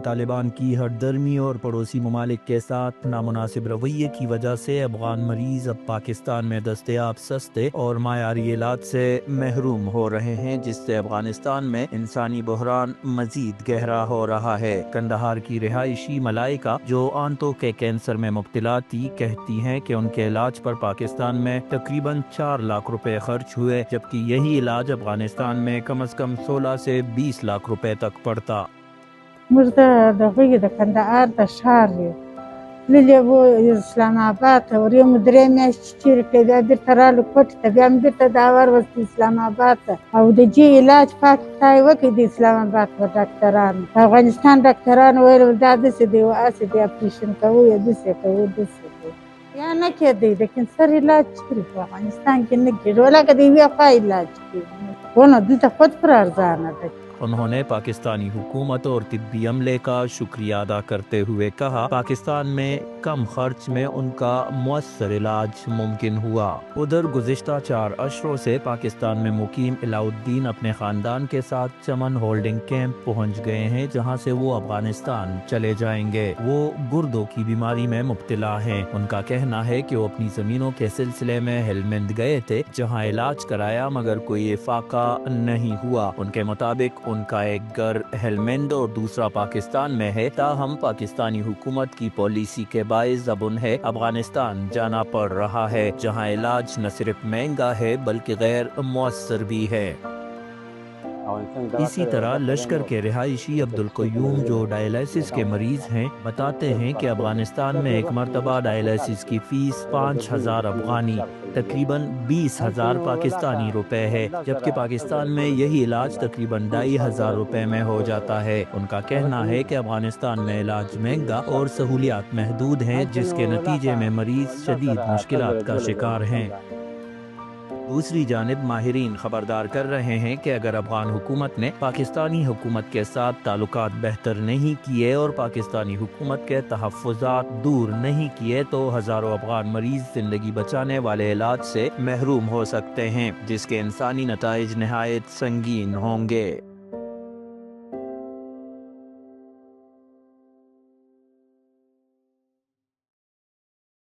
طالبان کی ہٹ درمی اور پڑوسی ممالک کے ساتھ نامناسب رویے کی وجہ سے افغان مریض اب پاکستان میں دستیاب سستے اور معیاری علاج سے محروم ہو رہے ہیں، جس سے افغانستان میں انسانی بحران مزید گہرا ہو رہا ہے۔ قندھار کی رہائشی ملائکہ، جو آنتوں کے کینسر میں مبتلا تھی، کہتی ہیں کہ ان کے علاج پر پاکستان میں تقریباً 4 لاکھ روپے خرچ ہوئے، جبکہ یہی علاج افغانستان میں کم از کم 16 سے 20 لاکھ روپے تک پڑتا۔ موږ د هغوی د کندهار د ښار یو تللي وو اسلام آباد ته ور یو 3 میاشتې تېرې کړې، بیا بېرته رالو کوټې ته، بیا هم بېرته دا وروستو اسلام آباد ته، او د دې علاج پاک خدای وکړي د اسلام آباد په ډاکټرانو، د افغانستان ډاکټرانو ویل دا داسې دی هسې دی اپریشن کوو یا داسې کوو داسې کوو، یا نه کېدی د کینسر علاج چېرې په افغانستان کې نه کېږي، ولکه د یوې خوا علاج کېږي، ونه دلته خود پر ارزانه ده۔ انہوں نے پاکستانی حکومت اور طبی عملے کا شکریہ ادا کرتے ہوئے کہا، پاکستان میں کم خرچ میں ان کا مؤثر علاج ممکن ہوا۔ ادھر گزشتہ 4 اشروں سے پاکستان میں مقیم علاء الدین اپنے خاندان کے ساتھ چمن ہولڈنگ کیمپ پہنچ گئے ہیں، جہاں سے وہ افغانستان چلے جائیں گے۔ وہ گردوں کی بیماری میں مبتلا ہیں۔ ان کا کہنا ہے کہ وہ اپنی زمینوں کے سلسلے میں ہلمند گئے تھے، جہاں علاج کرایا مگر کوئی افاقہ نہیں ہوا۔ ان کے مطابق ان کا ایک گھر ہلمند اور دوسرا پاکستان میں ہے، تاہم پاکستانی حکومت کی پالیسی کے باعث اب انہیں افغانستان جانا پڑ رہا ہے، جہاں علاج نہ صرف مہنگا ہے بلکہ غیر مؤثر بھی ہے۔ اسی طرح لشکر کے رہائشی عبدالقیوم، جو ڈائلائسس کے مریض ہیں، بتاتے ہیں کہ افغانستان میں ایک مرتبہ ڈائلائسس کی فیس 5000 افغانی، تقریباً 20,000 پاکستانی روپے ہے، جبکہ پاکستان میں یہی علاج تقریباً 2500 روپے میں ہو جاتا ہے۔ ان کا کہنا ہے کہ افغانستان میں علاج مہنگا اور سہولیات محدود ہیں، جس کے نتیجے میں مریض شدید مشکلات کا شکار ہیں۔ دوسری جانب ماہرین خبردار کر رہے ہیں کہ اگر افغان حکومت نے پاکستانی حکومت کے ساتھ تعلقات بہتر نہیں کیے اور پاکستانی حکومت کے تحفظات دور نہیں کیے تو ہزاروں افغان مریض زندگی بچانے والے علاج سے محروم ہو سکتے ہیں، جس کے انسانی نتائج نہایت سنگین ہوں گے۔